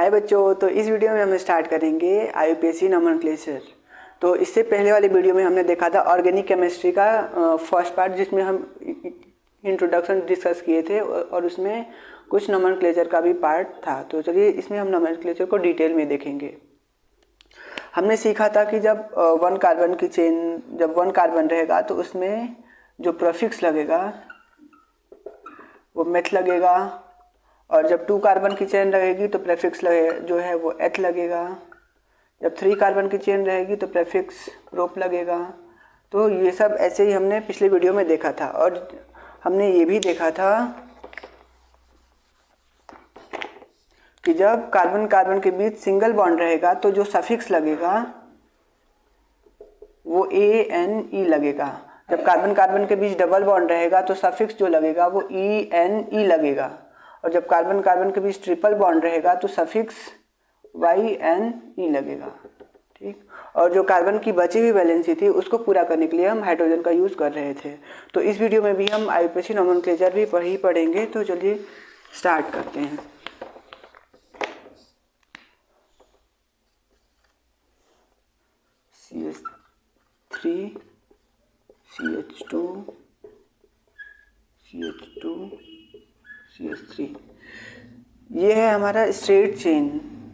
हाय बच्चों, तो इस वीडियो में हम स्टार्ट करेंगे IUPAC नोमेनक्लेचर। तो इससे पहले वाले वीडियो में हमने देखा था ऑर्गेनिक केमिस्ट्री का फर्स्ट पार्ट, जिसमें हम इंट्रोडक्शन डिस्कस किए थे और उसमें कुछ नोमेनक्लेचर का भी पार्ट था। तो चलिए इसमें हम नोमेनक्लेचर को डिटेल में देखेंगे। हमने सीखा था कि जब वन कार्बन की चेन, जब वन कार्बन रहेगा तो उसमें जो प्रीफिक्स लगेगा वो मेथ लगेगा, और जब 2 कार्बन की चेन रहेगी तो प्रीफिक्स जो है वो एथ लगेगा। जब 3 कार्बन की चेन रहेगी तो प्रीफिक्स प्रोप लगेगा। तो ये सब ऐसे ही हमने पिछले वीडियो में देखा था। और हमने ये भी देखा था कि जब कार्बन कार्बन के बीच सिंगल बॉन्ड रहेगा तो जो सफिक्स लगेगा वो ANE लगेगा। जब कार्बन कार्बन के बीच डबल बॉन्ड रहेगा तो सफिक्स जो लगेगा वो ENE लगेगा। और जब कार्बन कार्बन के बीच ट्रिपल बॉन्ड रहेगा तो सफिक्स YNE लगेगा। ठीक। और जो कार्बन की बची हुई वैलेंसी थी उसको पूरा करने के लिए हम हाइड्रोजन का यूज़ कर रहे थे। तो इस वीडियो में भी हम IUPAC नोमेनक्लेचर भी पढ़ेंगे। तो चलिए स्टार्ट करते हैं। CH3 CH2 CH2 CH3, ये है हमारा स्ट्रेट चेन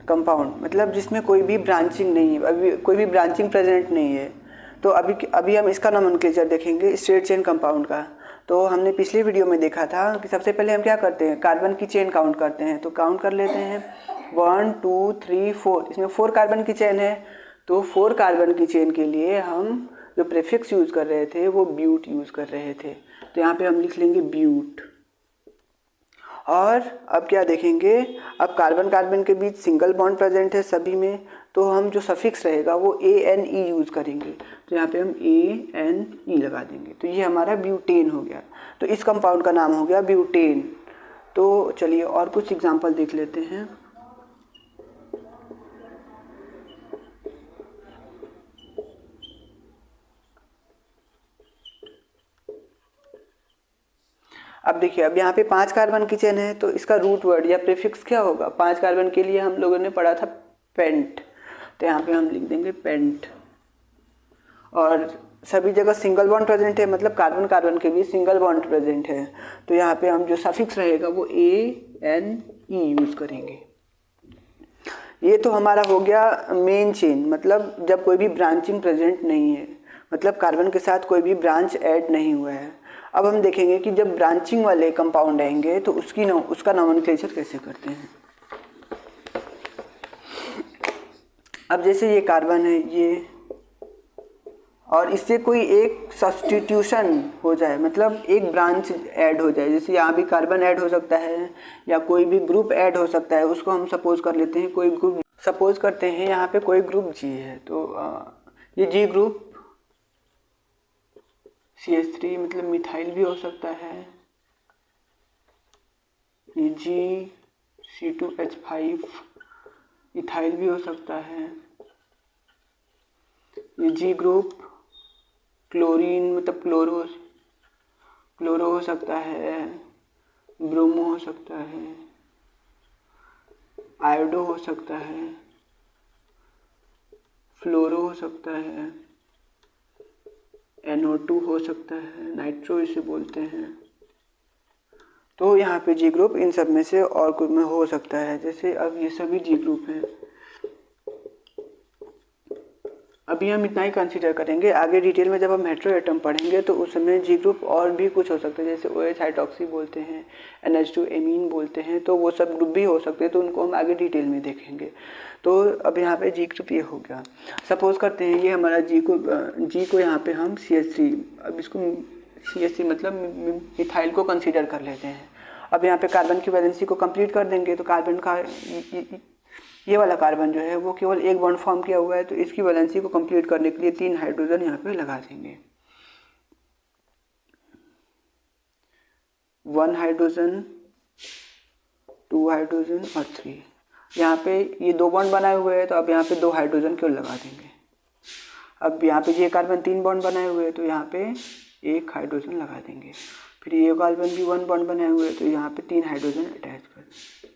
कंपाउंड, मतलब जिसमें कोई भी ब्रांचिंग नहीं है, अभी कोई भी ब्रांचिंग प्रेजेंट नहीं है। तो अभी हम इसका नोमेनक्लेचर देखेंगे स्ट्रेट चेन कंपाउंड का। तो हमने पिछले वीडियो में देखा था कि सबसे पहले हम क्या करते हैं, कार्बन की चेन काउंट करते हैं। तो काउंट कर लेते हैं 1 2 3 4। इसमें 4 कार्बन की चेन है, तो 4 कार्बन की चेन के लिए हम जो प्रीफिक्स यूज़ कर रहे थे वो ब्यूट यूज़ कर रहे थे। तो यहाँ पे हम लिख लेंगे ब्यूट। और अब क्या देखेंगे, अब कार्बन कार्बन के बीच सिंगल बॉन्ड प्रेजेंट है सभी में, तो हम जो सफिक्स रहेगा वो ANE यूज़ करेंगे। तो यहाँ पे हम ANE लगा देंगे। तो ये हमारा ब्यूटेन हो गया। तो इस कंपाउंड का नाम हो गया ब्यूटेन। तो चलिए और कुछ एग्जांपल देख लेते हैं। अब देखिए, अब यहाँ पे 5 कार्बन की चेन है, तो इसका रूट वर्ड या प्रीफिक्स क्या होगा। 5 कार्बन के लिए हम लोगों ने पढ़ा था पेंट, तो यहाँ पे हम लिख देंगे पेंट। और सभी जगह सिंगल बॉन्ड प्रेजेंट है, मतलब कार्बन कार्बन के बीच सिंगल बॉन्ड प्रेजेंट है, तो यहाँ पे हम जो सफिक्स रहेगा वो ANE यूज़ करेंगे। ये तो हमारा हो गया मेन चेन, मतलब जब कोई भी ब्रांचिंग प्रेजेंट नहीं है, मतलब कार्बन के साथ कोई भी ब्रांच ऐड नहीं हुआ है। अब हम देखेंगे कि जब ब्रांचिंग वाले कंपाउंड आएंगे तो उसका नोमेनक्लेचर कैसे करते हैं। अब जैसे ये कार्बन है ये, और इससे कोई एक सब्स्टिट्यूशन हो जाए, मतलब एक ब्रांच ऐड हो जाए, जैसे यहाँ भी कार्बन ऐड हो सकता है या कोई भी ग्रुप ऐड हो सकता है, उसको हम सपोज कर लेते हैं कोई ग्रुप, सपोज करते हैं यहाँ पे कोई ग्रुप G है। तो ये G ग्रुप CH3 मतलब मिथाइल भी हो सकता है, ये GC2H5 इथाइल भी हो सकता है, ये G ग्रुप क्लोरीन मतलब क्लोरो हो सकता है, ब्रोमो हो सकता है, आयोडो हो सकता है, फ्लोरो हो सकता है, NO2 हो सकता है, नाइट्रो इसे बोलते हैं। तो यहाँ पे G ग्रुप इन सब में से और कुछ में हो सकता है। जैसे अब ये सभी G ग्रुप हैं। अभी हम इतना ही कंसीडर करेंगे, आगे डिटेल में जब हम हेटेरो एटम पढ़ेंगे तो उस समय G ग्रुप और भी कुछ हो सकते हैं, जैसे OH हाइड्रोक्सी बोलते हैं, NH2 एमीन बोलते हैं, तो वो सब ग्रुप भी हो सकते हैं। तो उनको हम आगे डिटेल में देखेंगे। तो अब यहाँ पे G ग्रुप ये हो गया। सपोज करते हैं ये हमारा G को यहाँ पे हम CH3, अब इसको CH3 मतलब मिथाइल को कंसीडर कर लेते हैं। अब यहाँ पे कार्बन की वैलेंसी को कंप्लीट कर देंगे। तो कार्बन का ये वाला कार्बन जो है वो केवल एक बॉन्ड फॉर्म किया हुआ है, तो इसकी वैलेंसी को कंप्लीट करने के लिए 3 हाइड्रोजन यहाँ पे लगा देंगे। 1 हाइड्रोजन, 2 हाइड्रोजन और 3। यहाँ पे ये 2 बॉन्ड बनाए हुए हैं, तो अब यहाँ पे 2 हाइड्रोजन क्यों लगा देंगे। अब यहाँ पे ये कार्बन 3 बॉन्ड बनाए हुए हैं, तो यहाँ पे 1 हाइड्रोजन लगा देंगे। फिर ये कार्बन भी 1 बॉन्ड बनाए हुए हैं, तो यहाँ पे 3 हाइड्रोजन अटैच कर देंगे।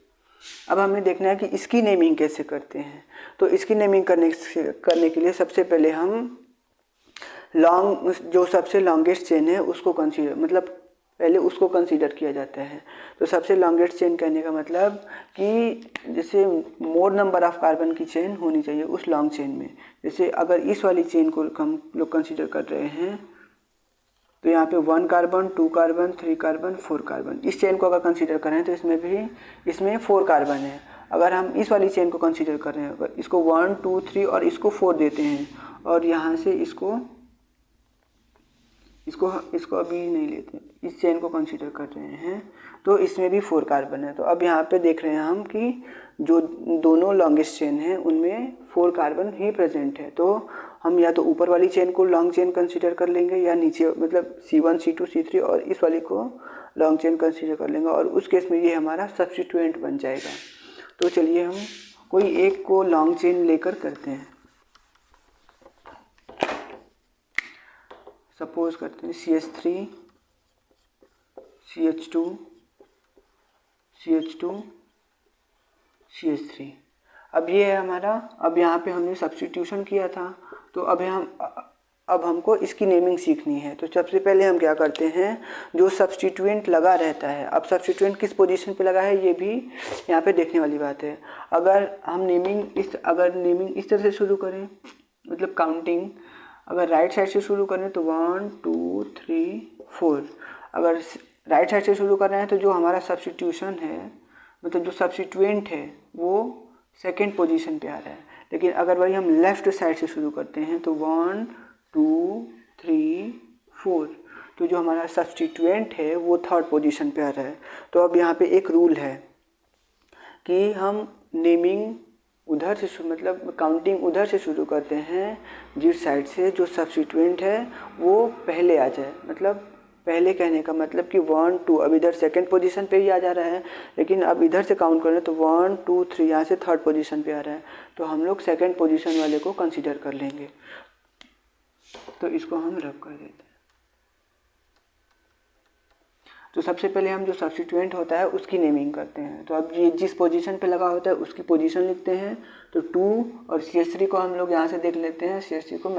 अब हमें देखना है कि इसकी नेमिंग कैसे करते हैं। तो इसकी नेमिंग करने के लिए सबसे पहले हम जो सबसे लॉन्गेस्ट चेन है उसको कंसीडर, मतलब पहले उसको कंसीडर किया जाता है। तो सबसे लॉन्गेस्ट चेन कहने का मतलब कि जैसे मोर नंबर ऑफ कार्बन की चेन होनी चाहिए उस लॉन्ग चेन में। जैसे अगर इस वाली चेन को हम लोग कंसीडर कर रहे हैं तो यहाँ पे 1 कार्बन, 2 कार्बन, 3 कार्बन, 4 कार्बन, इस चेन को अगर कंसीडर करें तो इसमें 4 कार्बन है। अगर हम इस वाली चेन को कंसीडर कर रहे हैं, अगर इसको 1, 2, 3 और इसको 4 देते हैं और यहाँ से इसको अभी नहीं लेते, इस चेन को कंसीडर कर रहे हैं तो इसमें भी 4 कार्बन है। तो अब यहाँ पे देख रहे हैं हम कि जो दोनों लॉन्गेस्ट चेन हैं उनमें 4 कार्बन ही प्रेजेंट है। तो हम या तो ऊपर वाली चेन को लॉन्ग चेन कंसीडर कर लेंगे या नीचे मतलब C1, C2, C3 और इस वाली को लॉन्ग चेन कंसीडर कर लेंगे और उस केस में ये हमारा सब्स्टिट्यूएंट बन जाएगा। तो चलिए हम कोई एक को लॉन्ग चेन लेकर करते हैं। सपोज करते हैं CH3, CH2, CH2, CH3। अब ये है हमारा, अब यहाँ पे हमने सब्स्टिट्यूशन किया था तो अब हमको इसकी नेमिंग सीखनी है। तो सबसे पहले हम क्या करते हैं, जो सब्स्टिट्यूएंट लगा रहता है, अब सब्स्टिट्यूएंट किस पोजीशन पे लगा है ये भी यहाँ पे देखने वाली बात है। अगर नेमिंग इस तरह से शुरू करें, मतलब काउंटिंग अगर राइट साइड से शुरू करें तो 1, 2, 3, 4। अगर राइट साइड से शुरू कर रहे हैं तो जो हमारा सब्स्टिट्यूशन है, मतलब जो सब्स्टिट्यूएंट है वो सेकेंड पोजीशन पे आ रहा है। लेकिन अगर वही हम लेफ़्ट साइड से शुरू करते हैं तो 1, 2, 3, 4, तो जो हमारा सब्स्टिट्यूएंट है वो थर्ड पोजीशन पे आ रहा है। तो अब यहाँ पे एक रूल है कि हम नेमिंग उधर से मतलब काउंटिंग उधर से शुरू करते हैं जिस साइड से जो सब्स्टिट्यूएंट है वो पहले आ जाए। मतलब पहले कहने का मतलब कि 1, 2 अब इधर सेकंड पोजीशन पे ही आ जा रहा है, लेकिन अब इधर से काउंट करें तो 1, 2, 3 यहाँ से थर्ड पोजीशन पे आ रहा है, तो हम लोग सेकंड पोजीशन वाले को कंसीडर कर लेंगे। तो इसको हम रब कर देते हैं। तो सबसे पहले हम जो सब्स्टिट्यूएंट होता है उसकी नेमिंग करते हैं। तो अब ये जिस पोजीशन पे लगा होता है उसकी पोजीशन लिखते हैं। तो 2 और CH3 को हम लोग यहाँ से देख लेते हैं, CH3 को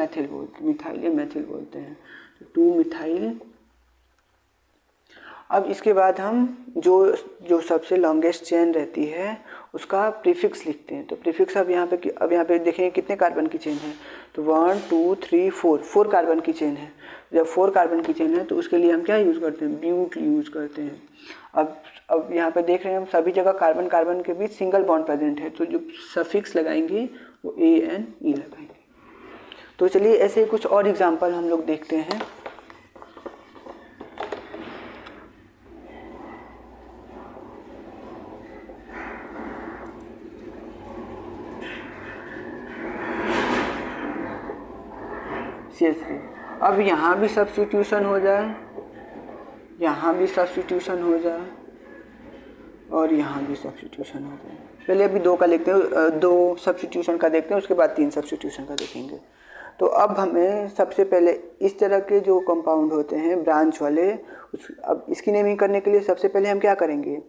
मिथाइल या मेथिल बोलते हैं। तो 2 मिथाइल। अब इसके बाद हम जो सबसे लॉन्गेस्ट चेन रहती है उसका प्रीफिक्स लिखते हैं। तो प्रीफिक्स अब यहाँ पे देखेंगे कितने कार्बन की चेन है, तो 1, 2, 3, 4 कार्बन की चेन है। जब 4 कार्बन की चेन है तो उसके लिए हम क्या यूज़ करते हैं, ब्यूट यूज़ करते हैं। अब यहाँ पे देख रहे हैं हम सभी जगह कार्बन कार्बन के बीच सिंगल बॉन्ड प्रेजेंट है, तो जो सफिक्स लगाएंगे वो ANE लगाएंगे। तो चलिए ऐसे कुछ और एग्जाम्पल हम लोग देखते हैं। CH3, अब यहाँ भी सब्स्टिट्यूशन हो जाए, यहाँ भी सब्स्टिट्यूशन हो जाए और यहाँ भी सब्स्टिट्यूशन हो जाए। पहले अभी 2 का देखते हैं, 2 सब्स्टिट्यूशन का देखते हैं, उसके बाद 3 सब्स्टिट्यूशन का देखेंगे। तो अब हमें सबसे पहले इस तरह के जो कंपाउंड होते हैं ब्रांच वाले, अब इसकी नेमिंग करने के लिए सबसे पहले हम क्या करेंगे,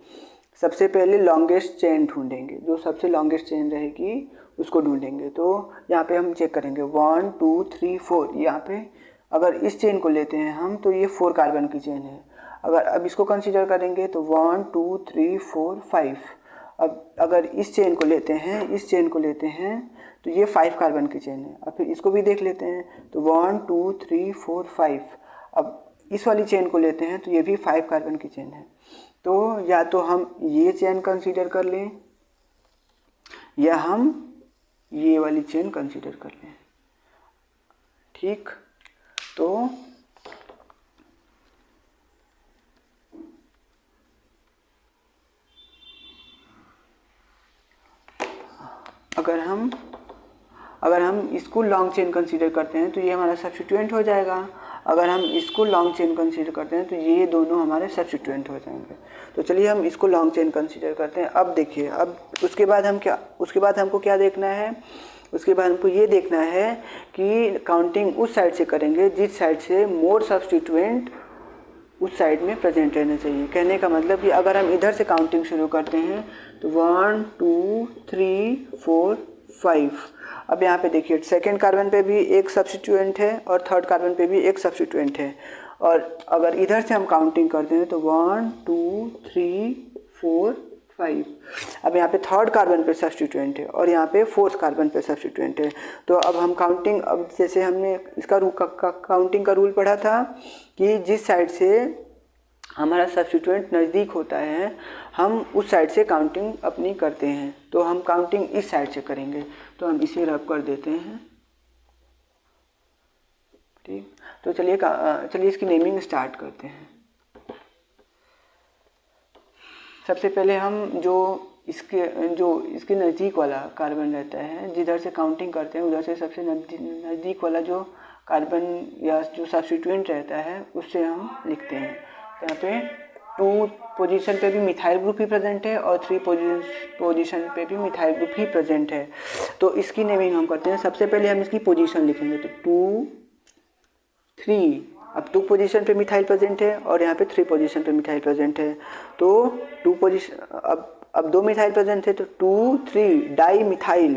सबसे पहले लॉन्गेस्ट चेन ढूंढेंगे। जो सबसे लॉन्गेस्ट चेन रहेगी उसको ढूंढेंगे। तो यहाँ पे हम चेक करेंगे 1, 2, 3, 4। यहाँ पे अगर इस चेन को लेते हैं हम तो ये 4 कार्बन की चेन है। अब इसको कंसीडर करेंगे तो 1, 2, 3, 4, 5। अब अगर इस चेन को लेते हैं तो ये 5 कार्बन की चेन है। अब फिर इसको भी देख लेते हैं तो 1, 2, 3, 4, 5। अब इस वाली चेन को लेते हैं तो ये भी 5 कार्बन की चेन है। तो या तो हम ये चेन कंसीडर कर लें या हम ये वाली चेन कंसीडर कर लें। ठीक, तो अगर हम इसको लॉन्ग चेन कंसीडर करते हैं तो ये हमारा सब्स्टिट्यूएंट हो जाएगा। अगर हम इसको लॉन्ग चेन कंसीडर करते हैं तो ये दोनों हमारे सब्स्टिट्यूएंट हो जाएंगे। तो चलिए हम इसको लॉन्ग चेन कंसीडर करते हैं। अब देखिए, अब उसके बाद हमको क्या देखना है, उसके बाद हमको ये देखना है कि काउंटिंग उस साइड से करेंगे जिस साइड से मोर सब्स्टिट्यूएंट उस साइड में प्रेजेंट रहना चाहिए। कहने का मतलब कि अगर हम इधर से काउंटिंग शुरू करते हैं तो 1 2 3 4 5। अब यहाँ पे देखिए सेकेंड कार्बन पे भी एक सब्स्टिट्यूएंट है और थर्ड कार्बन पे भी एक सब्स्टिट्यूएंट है। और अगर इधर से हम काउंटिंग करते हैं तो 1 2 3 4 5। अब यहाँ पे थर्ड कार्बन पे सब्स्टिट्यूएंट है और यहाँ पे फोर्थ कार्बन पे सब्स्टिट्यूएंट है। तो अब हम काउंटिंग, अब जैसे हमने इसका काउंटिंग का रूल पढ़ा था कि जिस साइड से हमारा सब्स्टिट्यूएंट नज़दीक होता है हम उस साइड से काउंटिंग अपनी करते हैं। तो हम काउंटिंग इस साइड से करेंगे, तो हम इसे रब कर देते हैं। ठीक, तो चलिए इसकी नेमिंग स्टार्ट करते हैं। सबसे पहले हम जो इसके नज़दीक वाला कार्बन रहता है, जिधर से काउंटिंग करते हैं उधर से सबसे नज़दीक वाला जो कार्बन या जो सब्स्टिट्यूएंट रहता है उससे हम लिखते हैं। यहाँ पे 2 पोजीशन पे भी मिथाइल ग्रुप ही प्रेजेंट है और 3 पोजीशन पे भी मिथाइल ग्रुप ही प्रेजेंट है। तो इसकी नेमिंग हम करते हैं। सबसे पहले हम इसकी पोजीशन लिखेंगे, तो 2 3। अब 2 पोजीशन पे मिथाइल प्रेजेंट है और यहाँ पे 3 पोजीशन पे मिथाइल प्रेजेंट है। तो 2 पोजीशन, अब 2 मिथाइल प्रेजेंट है तो 2 3 डाई मिथाइल,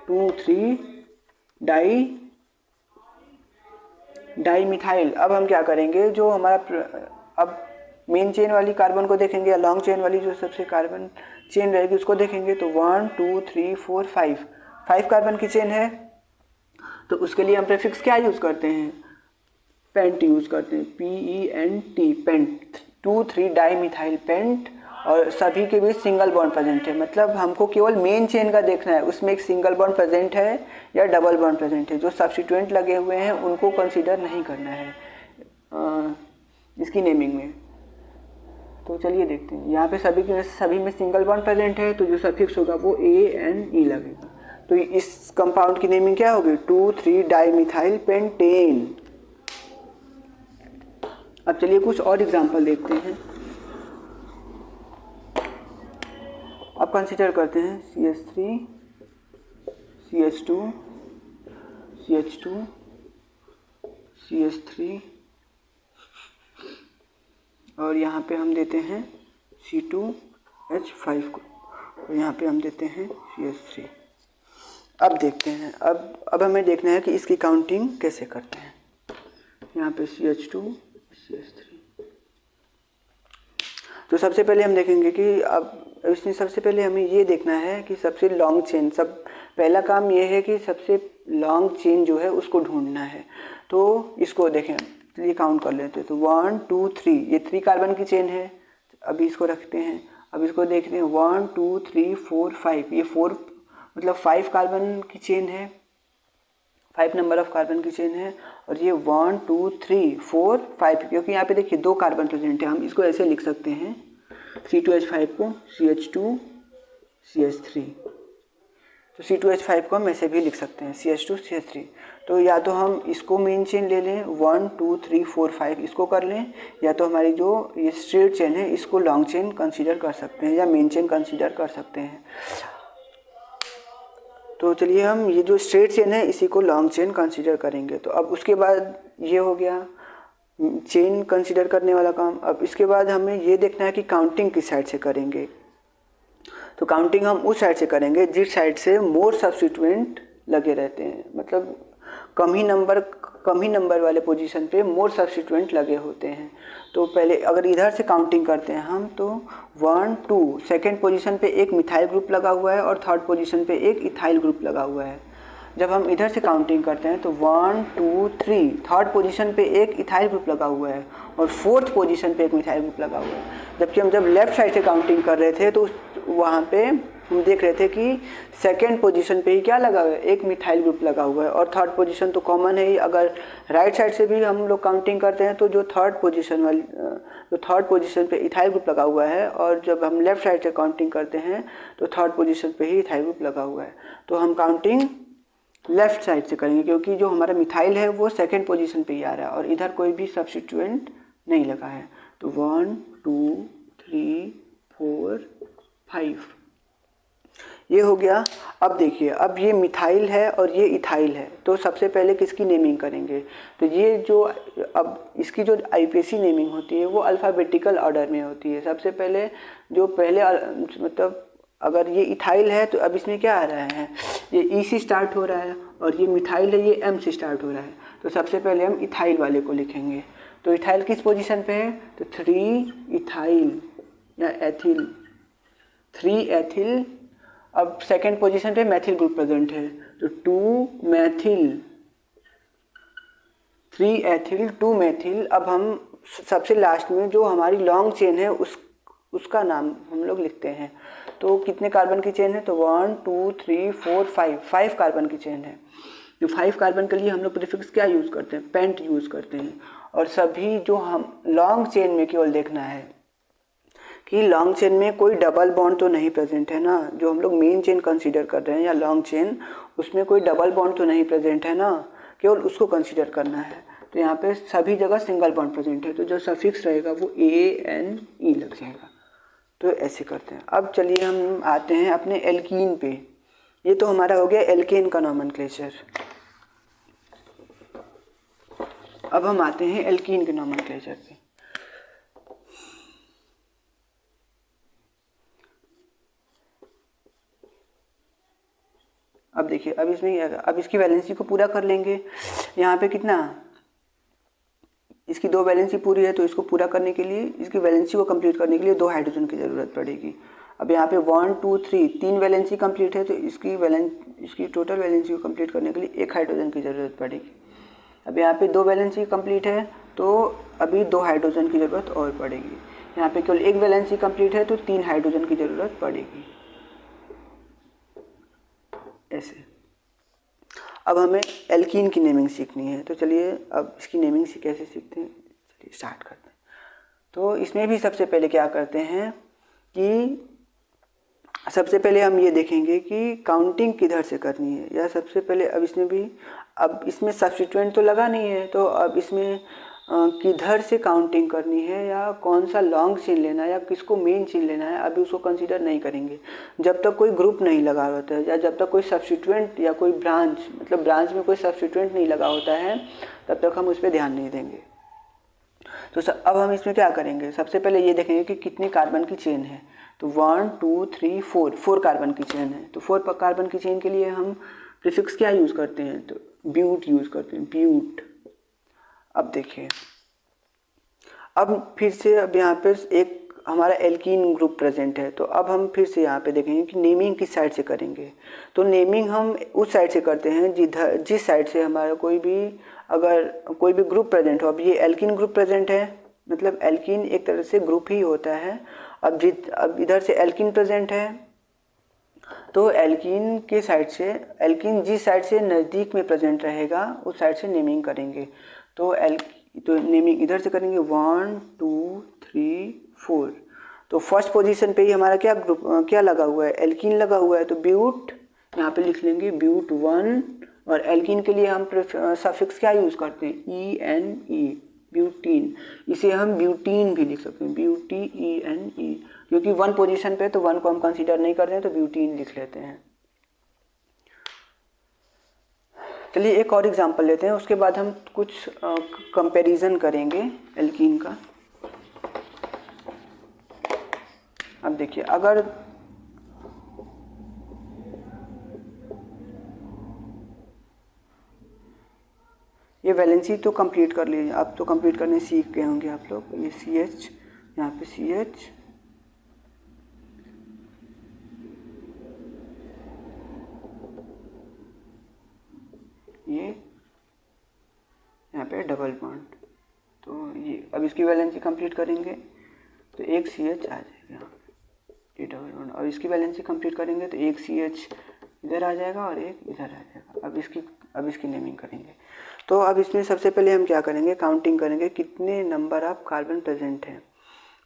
2 3 डाई मिथाइल। अब हम क्या करेंगे, जो हमारा अब मेन चेन वाली कार्बन को देखेंगे या लॉन्ग चेन वाली जो सबसे कार्बन चेन रहेगी उसको देखेंगे तो 1 2 3 4 5 कार्बन की चेन है। तो उसके लिए हम प्रीफिक्स क्या यूज़ करते हैं, पेंट यूज़ करते हैं, PENT, pent. 2 3 dimethyl pent और सभी के बीच सिंगल बॉन्ड प्रेजेंट है। मतलब हमको केवल मेन चेन का देखना है, उसमें एक सिंगल बॉन्ड प्रेजेंट है या डबल बॉन्ड प्रेजेंट है। जो सब्स्टिट्यूएंट लगे हुए हैं उनको कंसीडर नहीं करना है इसकी नेमिंग में। तो चलिए देखते हैं, यहाँ पे सभी में सिंगल बॉन्ड प्रेजेंट है तो जो सफिक्स होगा वो ANE लगेगा। तो इस कंपाउंड की नेमिंग क्या होगी, 2 3 डाई मिथाइल पेंटेन। अब चलिए कुछ और एग्जांपल देखते हैं। अब कंसीडर करते हैं CH3 CH2 CH2 CH3 और यहाँ पे हम देते हैं C2H5 को और यहाँ पे हम देते हैं CH3। अब देखते हैं, अब हमें देखना है कि इसकी काउंटिंग कैसे करते हैं। यहाँ पे CH2 CH3। तो सबसे पहले हम देखेंगे कि अब इसमें सबसे पहले हमें ये देखना है कि सबसे लॉन्ग चेन, पहला काम ये है कि सबसे लॉन्ग चेन जो है उसको ढूंढना है। तो इसको देखें, ये काउंट कर लेते हैं। तो 1 2 3, ये 3 कार्बन की चेन है। अभी इसको रखते हैं, अब इसको देखते हैं 1 2 3 4 5, ये 4 मतलब 5 कार्बन की चेन है, 5 नंबर ऑफ कार्बन की चेन है। और ये 1 2 3 4 5, क्योंकि यहाँ पे देखिए 2 कार्बन प्रेजेंट है, हम इसको ऐसे लिख सकते हैं C2H5 को CH2 CH3। तो C2H5 को हम ऐसे भी लिख सकते हैं CH2 CH3। तो या तो हम इसको मेन चेन ले लें 1 2 3 4 5 इसको कर लें, या तो हमारी जो ये स्ट्रेट चेन है इसको लॉन्ग चेन कंसीडर कर सकते हैं या मेन चेन कंसीडर कर सकते हैं। तो चलिए हम ये जो स्ट्रेट चेन है इसी को लॉन्ग चेन कंसीडर करेंगे। तो अब उसके बाद ये हो गया चेन कंसीडर करने वाला काम। अब इसके बाद हमें ये देखना है कि काउंटिंग किस साइड से करेंगे। तो काउंटिंग हम उस साइड से करेंगे जिस साइड से मोर सब्स्टिट्यूएंट लगे रहते हैं, मतलब कम ही नंबर वाले पोजीशन पे मोर सब्स्टिट्यूएंट लगे होते हैं। तो पहले अगर इधर से काउंटिंग करते हैं हम तो 1 2, सेकेंड पोजीशन पे एक मिथाइल ग्रुप लगा हुआ है और थर्ड पोजीशन पे एक इथाइल ग्रुप लगा हुआ है। जब हम इधर से काउंटिंग करते हैं तो 1 2 3, थर्ड पोजीशन पे एक इथाइल ग्रुप लगा हुआ है और फोर्थ पोजीशन पे एक मिथाइल ग्रुप लगा हुआ है। जबकि हम जब लेफ्ट साइड से काउंटिंग कर रहे थे तो वहाँ पे हम देख रहे थे कि सेकेंड पोजीशन पे ही क्या लगा हुआ है, एक मिथाइल ग्रुप लगा हुआ है और थर्ड पोजीशन तो कॉमन है ही। अगर राइट साइड से भी हम लोग काउंटिंग करते हैं तो जो थर्ड पोजीशन पे इथाइल ग्रुप लगा हुआ है और जब हम लेफ्ट साइड से काउंटिंग करते हैं तो थर्ड पोजीशन पे ही इथाइल ग्रुप लगा हुआ है। तो हम काउंटिंग लेफ्ट साइड से करेंगे क्योंकि जो हमारा मिथाइल है वो सेकेंड पोजीशन पे ही आ रहा है और इधर कोई भी सब्स्टिट्यूएंट नहीं लगा है। तो 1 2 3 4 5 ये हो गया। अब देखिए, अब ये मिथाइल है और ये इथाइल है, तो सबसे पहले किसकी नेमिंग करेंगे? तो ये जो अब इसकी जो आईपीएसी नेमिंग होती है वो अल्फ़ाबेटिकल ऑर्डर में होती है। सबसे पहले जो पहले मतलब अगर ये इथाइल है तो अब इसमें क्या आ रहा है, ये ई से स्टार्ट हो रहा है, और ये मिथाइल है, ये एम से स्टार्ट हो रहा है। तो सबसे पहले हम इथाइल वाले को लिखेंगे। तो इथाइल किस पोजीशन पे है? तो 3 इथाइल या एथिल, 3 एथिल। अब सेकेंड पोजीशन पे मैथिल ग्रुप प्रेजेंट है, तो 2 मैथिल, 3 एथिल 2 मैथिल। अब हम सबसे लास्ट में जो हमारी लॉन्ग चेन है उसका नाम हम लोग लिखते हैं। तो कितने कार्बन की चेन है? तो 1 2 3 4 5 कार्बन की चेन है। जो 5 कार्बन के लिए हम लोग प्रीफिक्स क्या यूज़ करते हैं? पेंट यूज़ करते हैं। और सभी जो हम लॉन्ग चेन में केवल देखना है कि लॉन्ग चेन में कोई डबल बॉन्ड तो नहीं प्रेजेंट है ना, जो हम लोग मेन चेन कंसीडर कर रहे हैं या लॉन्ग चेन, उसमें कोई डबल बॉन्ड तो नहीं प्रेजेंट है ना, केवल उसको कंसीडर करना है। तो यहाँ पे सभी जगह सिंगल बॉन्ड प्रेजेंट है, तो जो सफिक्स रहेगा वो ANE लग जाएगा। तो ऐसे करते हैं। अब चलिए हम आते हैं अपने एल्कीन पे। ये तो हमारा हो गया एल्केन का नॉमेनक्लेचर। अब हम आते हैं एल्कीन के नॉमेनक्लेचर पे। अब देखिए, अब इसमें अब इसकी वैलेंसी को पूरा कर लेंगे। यहाँ पे कितना, इसकी 2 वैलेंसी पूरी है, तो इसको पूरा करने के लिए, इसकी वैलेंसी को कंप्लीट करने के लिए 2 हाइड्रोजन की ज़रूरत पड़ेगी। अब यहाँ पे 1 2 3 वैलेंसी कंप्लीट है, तो इसकी टोटल वैलेंसी को कंप्लीट करने के लिए 1 हाइड्रोजन की ज़रूरत पड़ेगी। अब यहाँ पे 2 वैलेंसी कंप्लीट है, तो अभी 2 हाइड्रोजन की ज़रूरत और पड़ेगी। यहाँ पे केवल 1 वैलेंसी कंप्लीट है, तो 3 हाइड्रोजन की ज़रूरत पड़ेगी। ऐसे अब हमें एल्कीन की नेमिंग सीखनी है, तो चलिए अब इसकी नेमिंग से कैसे सीखते हैं, चलिए स्टार्ट करते हैं। तो इसमें भी सबसे पहले क्या करते हैं कि सबसे पहले हम ये देखेंगे कि काउंटिंग किधर से करनी है, या सबसे पहले अब इसमें सब्स्टिट्यूएंट तो लगा नहीं है, तो अब इसमें किधर से काउंटिंग करनी है, या कौन सा लॉन्ग चेन लेना है, या किसको मेन चेन लेना है, अभी उसको कंसीडर नहीं करेंगे जब तक कोई ग्रुप नहीं लगा होता है, या जब तक कोई सब्स्टिट्यूएंट या कोई ब्रांच, मतलब ब्रांच में कोई सब्स्टिट्यूएंट नहीं लगा होता है, तब तक हम उस पर ध्यान नहीं देंगे। तो अब हम इसमें क्या करेंगे, सबसे पहले ये देखेंगे कि कितनी कार्बन की चेन है। तो 1 2 3 4 कार्बन की चेन है। तो 4 कार्बन की चेन के लिए हम प्रीफिक्स क्या यूज़ करते हैं? तो ब्यूट यूज़ करते हैं, ब्यूट। अब देखिए, अब फिर से अब यहाँ पे एक हमारा एल्कीन ग्रुप प्रेजेंट है, तो अब हम फिर से यहाँ पे देखेंगे कि नेमिंग किस साइड से करेंगे। तो नेमिंग हम उस साइड से करते हैं जिस साइड से हमारा अगर कोई भी ग्रुप प्रेजेंट हो। अब ये एल्कीन ग्रुप प्रेजेंट है, मतलब एल्कीन एक तरह से ग्रुप ही होता है। अब इधर से एल्कीन प्रेजेंट है, तो एल्कीन के साइड से, एल्कीन जिस साइड से नज़दीक में प्रेजेंट रहेगा उस साइड से नेमिंग करेंगे। तो नेमिंग इधर से करेंगे 1 2 3 4। तो फर्स्ट पोजीशन पे ही हमारा क्या लगा हुआ है? एल्कीन लगा हुआ है, तो ब्यूट यहाँ पे लिख लेंगे ब्यूट 1। और एल्कीन के लिए हम सफिक्स क्या यूज़ करते हैं? ENE, butene. इसे हम ब्यूटीन भी लिख सकते हैं, BUTENE, क्योंकि 1 पोजीशन पे, तो 1 को हम कंसीडर नहीं कर रहे हैं, तो ब्यूटीन लिख लेते हैं। चलिए एक और एग्जांपल लेते हैं, उसके बाद हम कुछ कंपैरिजन करेंगे एल्कीन का। अब देखिए, अगर ये वैलेंसी तो कंप्लीट कर लीजिए, अब तो कंप्लीट करने सीख गए होंगे आप लोग। ये CH, यहाँ पे CH, ये यहाँ पे डबल बॉन्ड। तो ये अब इसकी वैलेंसी कंप्लीट करेंगे, तो एक CH आ जाएगा, ये डबल बॉन्ड। और इसकी वैलेंसी कंप्लीट करेंगे तो एक CH इधर आ जाएगा और एक इधर आ जाएगा। अब इसकी नेमिंग करेंगे। तो अब इसमें सबसे पहले हम क्या करेंगे, काउंटिंग करेंगे कितने नंबर ऑफ कार्बन प्रेजेंट हैं।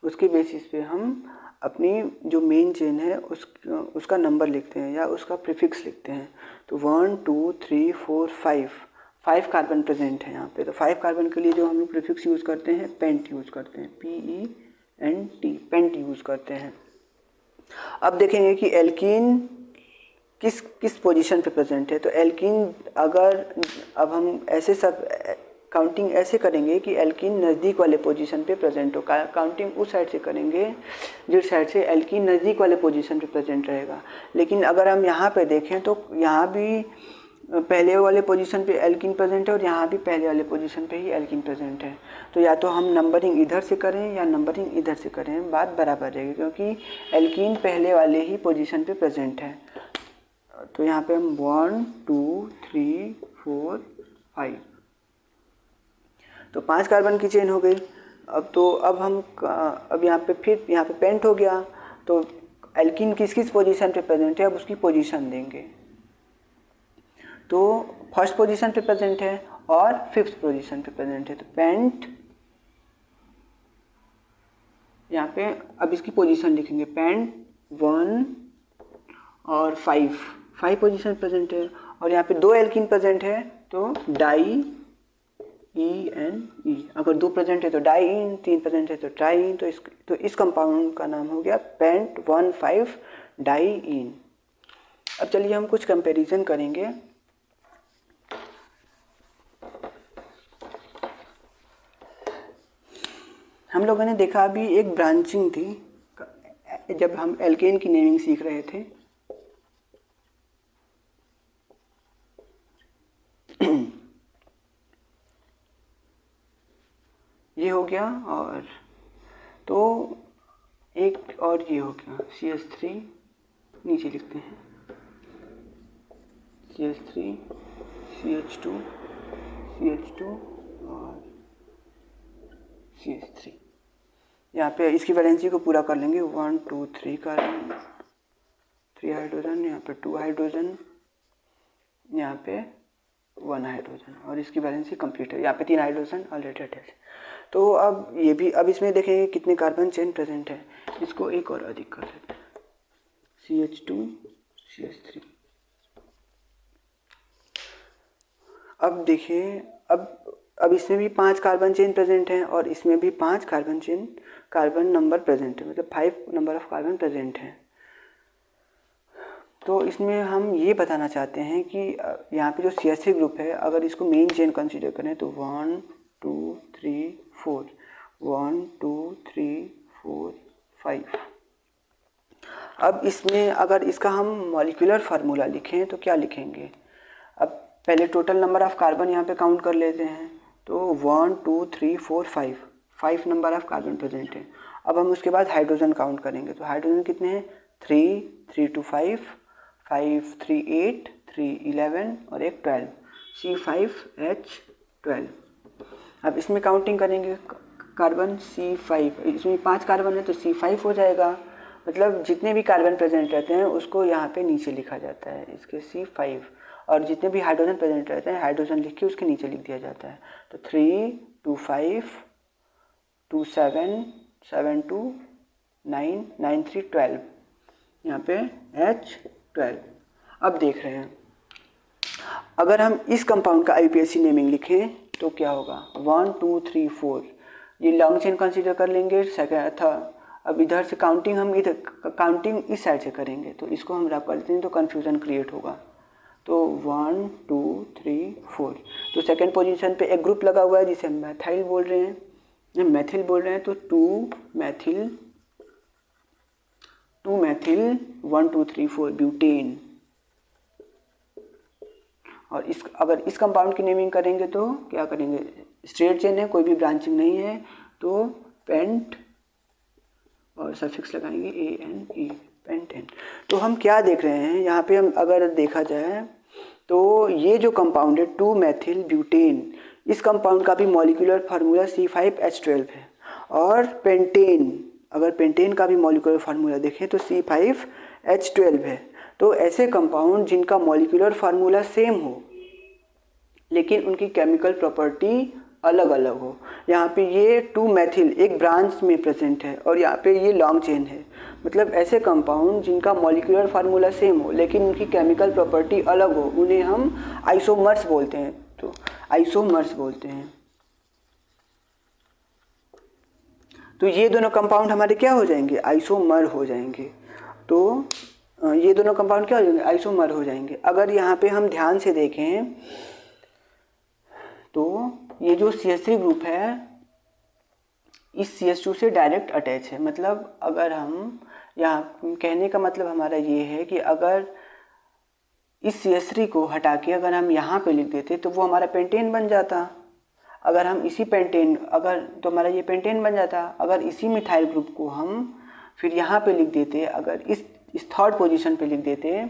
उसके बेसिस पे हम अपनी जो मेन चेन है उसका नंबर लिखते हैं या उसका प्रीफिक्स लिखते हैं। तो 1 2 3 4 5 कार्बन प्रेजेंट है यहाँ पे। तो 5 कार्बन के लिए जो हम लोग प्रीफिक्स यूज़ करते हैं, पेंट यूज़ करते हैं, PENT, पेंट यूज़ करते हैं। अब देखेंगे कि एल्कीन किस पोजीशन पे प्रेजेंट है। तो एल्कीन अगर अब हम ऐसे सब काउंटिंग ऐसे करेंगे कि एल्कीन नज़दीक वाले पोजीशन पे प्रेजेंट हो। काउंटिंग उस साइड से करेंगे जिस साइड से एल्कीन नज़दीक वाले पोजीशन पे प्रेजेंट रहेगा। लेकिन अगर हम यहाँ पे देखें तो यहाँ भी पहले वाले पोजीशन पे एल्कीन प्रेजेंट है और यहाँ भी पहले वाले पोजीशन पे ही एल्कीन प्रेजेंट है। तो या तो हम नंबरिंग इधर से करें या नंबरिंग इधर से करें, बात बराबर रहेगी क्योंकि एल्कीन पहले वाले ही पोजीशन पे प्रेजेंट है। तो यहाँ पे हम 1 2 3 4 5, तो 5 कार्बन की चेन हो गई। अब यहाँ पे फिर यहाँ पे पेंट हो गया। तो एल्कीन किस पोजीशन पे प्रेजेंट है, अब उसकी पोजीशन देंगे। तो फर्स्ट पोजीशन पे प्रेजेंट है और फिफ्थ पोजीशन पे प्रेजेंट है। तो पेंट यहाँ पे अब इसकी पोजीशन लिखेंगे, पेंट 1 और 5 पोजीशन प्रेजेंट है। और यहाँ पे 2 एल्कीन प्रेजेंट है तो डाई ENE, अगर 2 प्रेजेंट है तो डाईन, 3 प्रेजेंट है तो ट्राईन। तो इस कंपाउंड का नाम हो गया पेंट 1,5 डाईन। अब चलिए हम कुछ कंपैरिजन करेंगे। हम लोगों ने देखा अभी एक ब्रांचिंग थी जब हम एल्केन की नेमिंग सीख रहे थे। ये हो गया, और तो एक और ये हो गया CH3, नीचे लिखते हैं CH3 CH2 CH2 और CH3। यहाँ पे इसकी वैलेंसी को पूरा कर लेंगे, 1 2 3 कार्बन, 3 हाइड्रोजन, यहाँ पे 2 हाइड्रोजन, यहाँ पे 1 हाइड्रोजन, और इसकी वैलेंसी कंप्लीट है। यहाँ पे 3 हाइड्रोजन ऑलरेडी अटैच। तो अब इसमें देखेंगे कितने कार्बन चेन प्रेजेंट है। इसको एक और अधिक कर लेते हैं, CH2 CH3। अब देखिए, अब इसमें भी 5 कार्बन चेन प्रेजेंट हैं और इसमें भी 5 कार्बन नंबर प्रेजेंट है, मतलब 5 नंबर ऑफ कार्बन प्रेजेंट हैं। तो इसमें हम ये बताना चाहते हैं कि यहाँ पे जो CH3 ग्रुप है, अगर इसको मेन चेन कंसीडर करें तो 1 2 3 4, 1 2 3 4 5। अब इसमें अगर इसका हम मॉलिक्यूलर फार्मूला लिखें तो क्या लिखेंगे। अब पहले टोटल नंबर ऑफ कार्बन यहाँ पे काउंट कर लेते हैं। तो 1 2 3 4 5 नंबर ऑफ कार्बन प्रेजेंट है। अब हम उसके बाद हाइड्रोजन काउंट करेंगे। तो हाइड्रोजन कितने हैं, 3 2 5 5 3 8 3 11 और एक 12, C5H12। अब इसमें काउंटिंग करेंगे कार्बन, C5, इसमें 5 कार्बन है तो C5 हो जाएगा। मतलब जितने भी कार्बन प्रेजेंट रहते हैं उसको यहाँ पे नीचे लिखा जाता है, इसके C5, और जितने भी हाइड्रोजन प्रेजेंट रहते हैं हाइड्रोजन लिख के उसके नीचे लिख दिया जाता है। तो 3 2 5 2 7 7 2 9 9 3 12, यहाँ पे H12। अब देख रहे हैं, अगर हम इस कंपाउंड का IUPAC नेमिंग लिखें तो क्या होगा, 1 2 3 4, ये लॉन्ग चेन कंसीडर कर लेंगे सेकेंड था। अब इधर से काउंटिंग हम इधर काउंटिंग इस साइड से करेंगे तो इसको हम रब कर देते हैं तो कन्फ्यूज़न क्रिएट होगा। तो 1 2 3 4, तो सेकेंड पोजीशन पे एक ग्रुप लगा हुआ है जिसे हम मैथिल बोल रहे हैं, मैथिल बोल रहे हैं। तो 2 मैथिल 1 2 3 4 ब्यूटेन। और अगर इस कंपाउंड की नेमिंग करेंगे तो क्या करेंगे, स्ट्रेट चेन है, कोई भी ब्रांचिंग नहीं है, तो पेंट और सफिक्स लगाएंगे ANE, पेंटेन। तो हम क्या देख रहे हैं यहाँ पे, हम अगर देखा जाए तो ये जो कंपाउंड है 2 मैथिल ब्यूटेन, इस कंपाउंड का भी मॉलिक्यूलर फार्मूला C5H12 है। और पेंटेन, अगर पेंटेन का भी मॉलिक्यूलर फार्मूला देखें तो C5H12 है। तो ऐसे कंपाउंड जिनका मॉलिक्यूलर फार्मूला सेम हो लेकिन उनकी केमिकल प्रॉपर्टी अलग अलग हो, यहाँ पे ये 2 मैथिल एक ब्रांच में प्रेजेंट है और यहाँ पे ये लॉन्ग चेन है, मतलब ऐसे कंपाउंड जिनका मॉलिक्यूलर फार्मूला सेम हो लेकिन उनकी केमिकल प्रॉपर्टी अलग हो, उन्हें हम आइसोमर्स बोलते हैं। तो आइसोमर्स बोलते हैं। तो ये दोनों कंपाउंड हमारे क्या हो जाएंगे, आइसोमर हो जाएंगे। तो ये दोनों कंपाउंड क्या हो जाएंगे, आइसोमर हो जाएंगे। अगर यहाँ पे हम ध्यान से देखें तो ये जो CH3 ग्रुप है इस CH2 से डायरेक्ट अटैच है। मतलब अगर हम यहाँ, कहने का मतलब हमारा ये है कि अगर इस CH3 को हटा के अगर हम यहाँ पे लिख देते तो वो हमारा पेंटेन बन जाता। अगर हम इसी पेंटेन, अगर तो हमारा ये पेंटेन बन जाता। अगर इसी मिथाइल ग्रुप को हम फिर यहाँ पे लिख देते, अगर इस थर्ड पोजीशन पे लिख देते,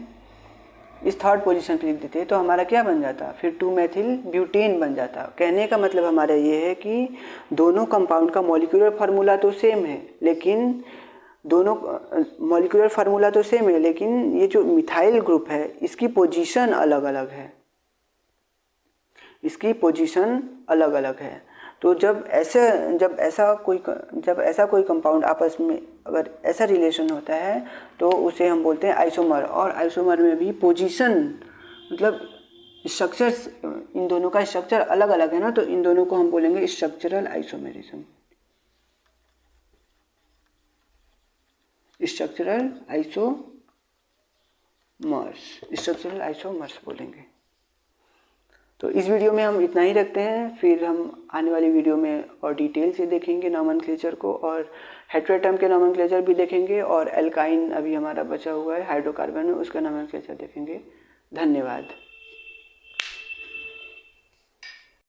इस थर्ड पोजीशन पे लिख देते तो हमारा क्या बन जाता, फिर 2-मेथिल ब्यूटेन बन जाता। कहने का मतलब हमारा ये है कि दोनों कंपाउंड का मॉलिक्यूलर फार्मूला तो सेम है, लेकिन दोनों मॉलिक्यूलर फार्मूला तो सेम है, लेकिन ये जो मिथाइल ग्रुप है इसकी पोजीशन अलग अलग है, इसकी पोजीशन अलग अलग है। तो जब ऐसा कोई कंपाउंड आपस में अगर ऐसा रिलेशन होता है तो उसे हम बोलते हैं आइसोमर। और आइसोमर में भी पोजीशन मतलब स्ट्रक्चर्स, इन दोनों का स्ट्रक्चर अलग अलग है ना, तो इन दोनों को हम बोलेंगे स्ट्रक्चरल आइसोमेरिज्म, स्ट्रक्चरल आइसोमर्स बोलेंगे। तो इस वीडियो में हम इतना ही रखते हैं, फिर हम आने वाली वीडियो में और डिटेल से देखेंगे नॉमेनक्लेचर को, और हेट्रोएटम के नॉमेनक्लेचर भी देखेंगे, और एल्काइन अभी हमारा बचा हुआ है हाइड्रोकार्बन में, उसका नॉमेनक्लेचर देखेंगे। धन्यवाद।